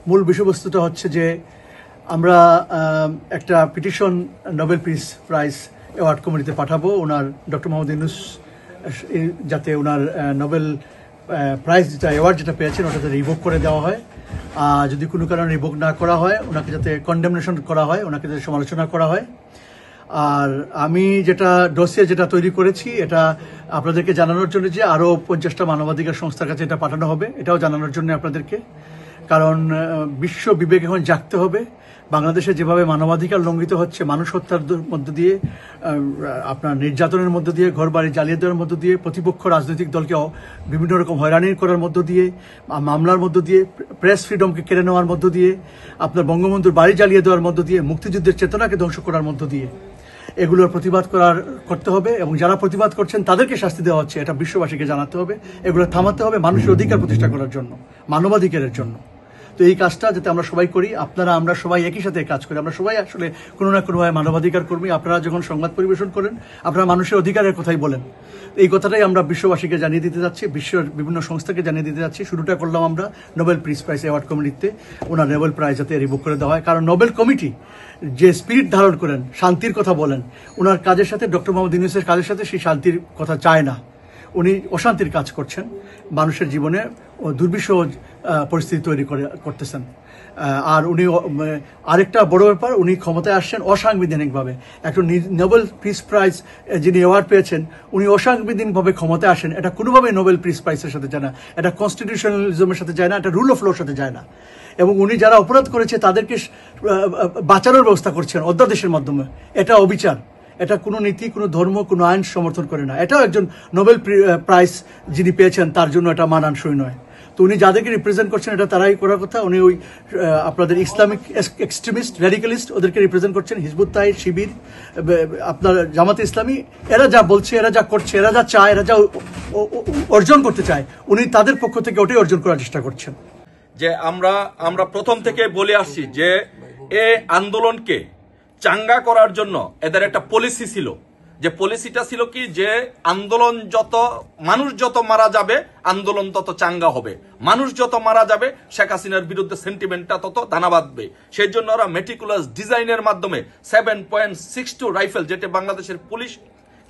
মূল বিষয়বস্তুটা হচ্ছে যে আমরা একটা petition Nobel peace prize award কমিটিতে পাঠাবো ওনার ডক্টর মোহাম্মদ ইউনূস যাতে ওনার নোবেল প্রাইজ যেটা অ্যাওয়ার্ড যেটা পেয়েছেন ওটাতে রিভোক করে দেওয়া হয়। যদি কোনো কারণে রিভোক না করা হয় ওনাকে যাতে কন্ডেমনেশন করা হয়, ওনাকে যাতে সমালোচনা করা হয়। আর আমি যেটা ডোসিয়ে যেটা তৈরি করেছি এটা আপনাদেরকে জানানোর জন্য যে আরও 50টা মানবাধিকার সংস্থার কাছে এটা পাঠানো হবে, এটাও জানানোর জন্য আপনাদেরকে। কারণ বিশ্ব বিবেক এখন জাগতে হবে। বাংলাদেশে যেভাবে মানবাধিকার লঙ্ঘিত হচ্ছে, মানুষ হত্যার মধ্য দিয়ে, আপনার নির্যাতনের মধ্য দিয়ে, ঘরবাড়ি জ্বালিয়ে দেওয়ার মধ্য দিয়ে, প্রতিপক্ষ রাজনৈতিক দলকে বিভিন্ন রকম হয়রানি করার মধ্য দিয়ে, মামলার মধ্য দিয়ে, প্রেস ফ্রিডমকে কেড়ে নেওয়ার মধ্য দিয়ে, আপনার বঙ্গবন্ধুর বাড়ি জ্বালিয়ে দেওয়ার মধ্য দিয়ে, মুক্তিযুদ্ধের চেতনাকে ধ্বংস করার মধ্য দিয়ে এগুলোর প্রতিবাদ করতে হবে এবং যারা প্রতিবাদ করছেন তাদেরকে শাস্তি দেওয়া হচ্ছে এটা বিশ্ববাসীকে জানাতে হবে। এগুলো থামাতে হবে মানুষের অধিকার প্রতিষ্ঠা করার জন্য, মানবাধিকারের জন্য। তো এই কাজটা যাতে আমরা সবাই করি, আমরা সবাই একই সাথে কাজ করি। আমরা সবাই আসলে কোনো না কোনোভাবে মানবাধিকার কর্মী। আপনারা যখন সংবাদ পরিবেশন করেন আপনারা মানুষের অধিকারের কথাই বলেন। এই কথাটাই আমরা বিশ্ববাসীকে জানিয়ে দিতে যাচ্ছি, বিশ্বের বিভিন্ন সংস্থাকে জানিয়ে দিতে যাচ্ছি। শুরুটা করলাম আমরা নোবেল পিস প্রাইজ অ্যাওয়ার্ড কমিটিতে, ওনার নোবেল প্রাইজ যাতে রিভোক করে দেওয়া হয়। কারণ নোবেল কমিটি যে স্পিরিট ধারণ করেন, শান্তির কথা বলেন, ওনার কাজের সাথে ডক্টর মোহাম্মদ ইউনূসের কাজের সাথে সেই শান্তির কথা চায় না। উনি অশান্তির কাজ করছেন, মানুষের জীবনে দুর্বিষহ পরিস্থিতি তৈরি করতেছেন। আর উনি আরেকটা বড় ব্যাপার, উনি ক্ষমতায় আসছেন অসাংবিধানিকভাবে। একটা নোবেল পিস প্রাইজ যিনি অ্যাওয়ার্ড পেয়েছেন উনি অসাংবিধানিকভাবে ক্ষমতায় আসেন, এটা কোনোভাবেই নোবেল পিস প্রাইজের সাথে যায় না, এটা কনস্টিটিউশনালিজমের সাথে যায় না, এটা রুল অফ লর সাথে যায় না। এবং উনি যারা অপরাধ করেছে তাদেরকে বাঁচানোর ব্যবস্থা করছেন অধ্যাদেশের মাধ্যমে। এটা অবিচার, এটা কোনো নীতি, কোনো ধর্ম, কোনো আইন সমর্থন করে না। এটাও একজন নোবেল প্রাইজ যিনি পেয়েছেন তার জন্য এটা মানানসই নয়। তো উনি যাদেরকে রিপ্রেজেন্ট করছেন এটা তারাই করার কথা। উনি ওই আপনাদের ইসলামিক এক্সট্রিমিস্ট, র্যাডিক্যালিস্ট ওদেরকে রিপ্রেজেন্ট করছেন, হিজবুত তাহরির, শিবির, আপনার জামাতে ইসলামী। এরা যা বলছে, এরা যা করছে, এরা যা চায়, এরা যা অর্জন করতে চায়, উনি তাদের পক্ষ থেকে ওটাই অর্জন করার চেষ্টা করছেন। যে আমরা প্রথম থেকে বলে আসছি যে এই আন্দোলনকে চাঙ্গা করার জন্য এদের একটা পলিসি ছিল। যে পলিসিটা ছিল কি, যে আন্দোলন মানুষ যত মারা যাবে আন্দোলন তত চাঙ্গা হবে, মানুষ যত মারা যাবে শেখ হাসিনার বিরুদ্ধে সেন্টিমেন্টটা তত দানা বাঁধবে। সেই জন্য ওরা মেটিকুলাস ডিজাইনের মাধ্যমে 7.62 রাইফেল, যেটা বাংলাদেশের পুলিশ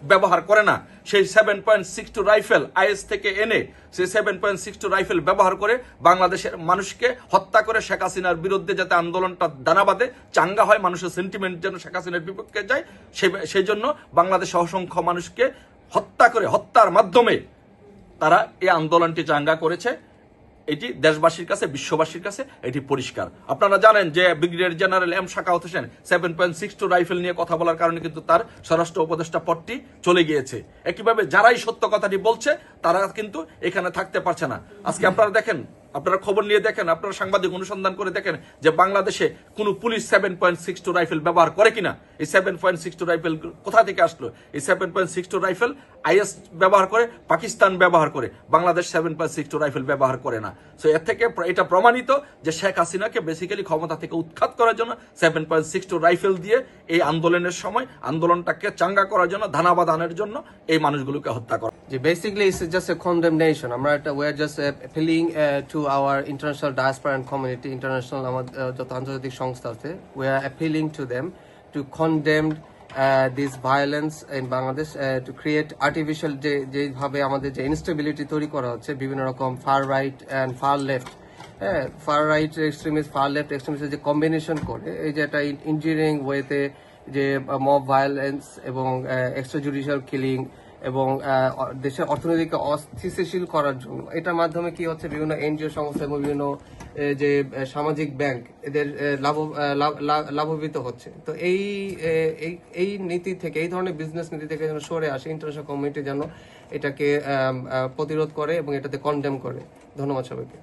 ব্যবহার করে না, সেই 7.62 রাইফেল আইএস থেকে এনে সেই 7.62 রাইফেল ব্যবহার করে বাংলাদেশের মানুষকে হত্যা করে শেখ হাসিনার বিরুদ্ধে যাতে আন্দোলনটা দানা বাঁধে, চাঙ্গা হয়, মানুষের সেন্টিমেন্ট যেন শেখ হাসিনার বিপক্ষে যায়, সেই জন্য বাংলাদেশে অসংখ্য মানুষকে হত্যা করে, হত্যার মাধ্যমে তারা এই আন্দোলনটি চাঙ্গা করেছে। এটি দেশবাসীর কাছে, বিশ্ববাসীর কাছে এটি পরিষ্কার। আপনারা জানেন যে brigadier general M Sakhawat Hossain 7.62 rifle নিয়ে কথা বলার কারণে কিন্তু তার স্বরাষ্ট্র উপদেষ্টা পদটি চলে গিয়েছে। একইভাবে যারাই সত্য কথাটি বলছে তারা কিন্তু এখানে থাকতে পারছে না। আজকে আপনারা দেখেন, আপনারা খবর নিয়ে দেখেন, আপনারা সাংবাদিক অনুসন্ধান করে দেখেন যে বাংলাদেশে কোন পুলিশ 7.62 রাইফেল ব্যবহার করে কিনা। এই 7.62 রাইফেল কোথা থেকে আসলো? এই 7.62 রাইফেল আইএস ব্যবহার করে, পাকিস্তান ব্যবহার করে, বাংলাদেশ 7.62 রাইফেল ব্যবহার করে না। সো এর থেকে এটা প্রমাণিত যে শেখ হাসিনাকে বেসিক্যালি ক্ষমতা থেকে উৎখাত করার জন্য 7.62 রাইফেল দিয়ে এই আন্দোলনের সময় আন্দোলনটাকে চাঙ্গা করার জন্য, ধানাবাদানের জন্য এই মানুষগুলোকে হত্যা করা। Basically it's just a condemnation. We are just appealing to our international diaspora and community, international যত আন্তর্জাতিক সংস্থা আছে, we are appealing to them to condemn this violence in Bangladesh, to create artificial যেভাবে আমাদের যে ইনস্টেবিলিটি তৈরি করা হচ্ছে বিভিন্ন রকম far right and far left, far right extremist, far left extremist যে কম্বিনেশন করে, এই যে একটা ইঞ্জিনিয়ারিং ওয়েতে যে মব ভায়োলেন্স এবং এক্সট্রা জুডিশিয়াল কিলিং এবং দেশের অর্থনীতিকে অস্থিতিশীল করার জন্য, এটার মাধ্যমে কি হচ্ছে বিভিন্ন এনজিও সংস্থা এবং বিভিন্ন যে সামাজিক ব্যাংক এদের লাভবিত হচ্ছে। তো এই নীতি থেকে, এই ধরনের বিজনেস নীতি থেকে যেন সরে আসে, ইন্টারন্যাশনাল কমিউনিটি যেন এটাকে প্রতিরোধ করে এবং এটাতে কন্ডেম করে। ধন্যবাদ সবাইকে।